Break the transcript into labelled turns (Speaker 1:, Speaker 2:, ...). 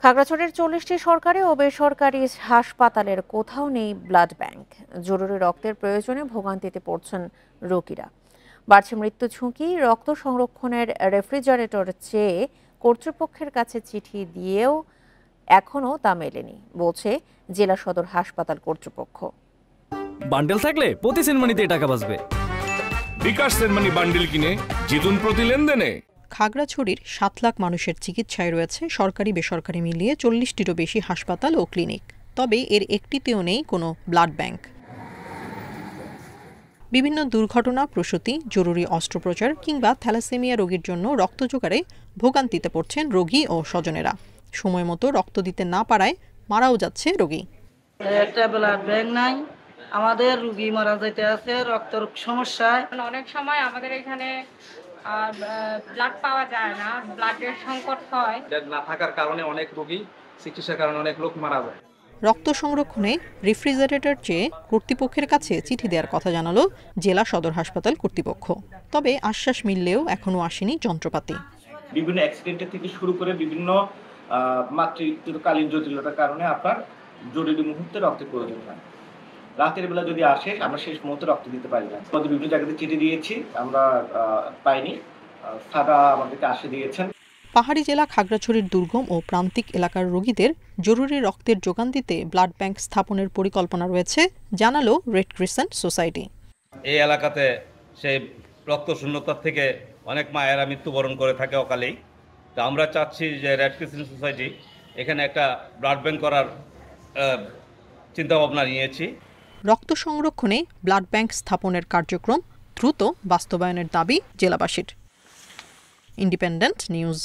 Speaker 1: খাগড়াছড়ির 40টি সরকারি ও বেসরকারি হাসপাতালের কোথাও নেই ব্লাড ব্যাংক। জরুরি রক্তের প্রয়োজনে ভোগান্তিতে পড়ছেন রোগীরা। বাড়ছে মৃত্যু ঝুঁকি। রক্ত সংরক্ষণের রেফ্রিজারেটর চেয়ে কর্তৃপক্ষের কাছে চিঠি দিয়েও এখনো তা মেলেনি বলছে জেলা সদর হাসপাতাল কর্তৃপক্ষ।
Speaker 2: বান্ডেল থাকলে প্রতি সেনমানিতে টাকা বাঁচবে।
Speaker 3: বিকাশ সেনমানি বান্ডেল কিনে জিতুন প্রতি লেনদেনে।
Speaker 4: খাগড়াছড়ির 7 লাখ মানুষের চিকিৎসায় রয়েছে সরকারি বেসরকারি মিলিয়ে 40টিরও বেশি হাসপাতাল ও ক্লিনিক। তবে এর একটিতেও নেই কোনো ব্লাড ব্যাংক। বিভিন্ন দুর্ঘটনা, প্রসূতি, জরুরি অস্ত্রোপচার কিংবা থ্যালাসেমিয়া রোগীর জন্য রক্ত জোগাড়ে ভোগান্তিতে পড়ছেন রোগী ও স্বজনেরা। সময় মতো রক্ত দিতে না পারায় মারাও যাচ্ছে রোগী।
Speaker 5: একটা ব্লাড ব্যাংক নাই, আমাদের রোগী মারা যাইতে আছে রক্তের সমস্যায়।
Speaker 6: অনেক সময় আমাদের এখানে ব্লাড পাওয়া যায় না, ব্লাডের সংকট হয়।
Speaker 7: ব্লাড না থাকার কারণে অনেক রোগী চিকিৎসার কারণে অনেক লোক মারা যায়।
Speaker 4: রক্ত সংরক্ষণে রেফ্রিজারেটর চেয়ে কর্তৃপক্ষের কাছে চিঠি দেওয়ার কথা জানালো জেলা সদর হাসপাতাল কর্তৃপক্ষ। তবে আশ্বাস মিললেও এখনো আসেনি যন্ত্রপাতি।
Speaker 8: বিভিন্ন অ্যাক্সিডেন্টের থেকে শুরু করে বিভিন্ন মাতৃত্বকালীন জটিলতার কারণে আপনার জরুরি মুহূর্তে রক্তের প্রয়োজন হয়। রাতের বেলা যদি আসে আমরা শেষ মুহূর্তে রক্ত দিতে পারি না। আমাদের বিভিন্ন জায়গাতে চিঠি দিয়েছি, আমরা পাইনি। তারা আমাদেরকে আসে দিয়েছেন।
Speaker 4: পাহাড়ি জেলা খাগড়াছড়ির দুর্গম ও প্রান্তিক এলাকার রোগীদের জরুরি রক্তের যোগান দিতে ব্লাড ব্যাংক স্থাপনের পরিকল্পনা রয়েছে জানালো রেড ক্রিসেন্ট সোসাইটি।
Speaker 9: এই এলাকাতে সেই রক্ত শূন্যতার থেকে অনেক মায়েরা মৃত্যুবরণ করে থাকে অকালেই। তো আমরা চাচ্ছি যে রেড ক্রিসেন্ট সোসাইটি এখানে একটা ব্লাড ব্যাংক করার চিন্তাভাবনা নিয়েছি।
Speaker 4: রক্ত সংরক্ষণে ব্লাড ব্যাংক স্থাপনের কার্যক্রম দ্রুত বাস্তবায়নের দাবি জেলাবাসীর। Independent news.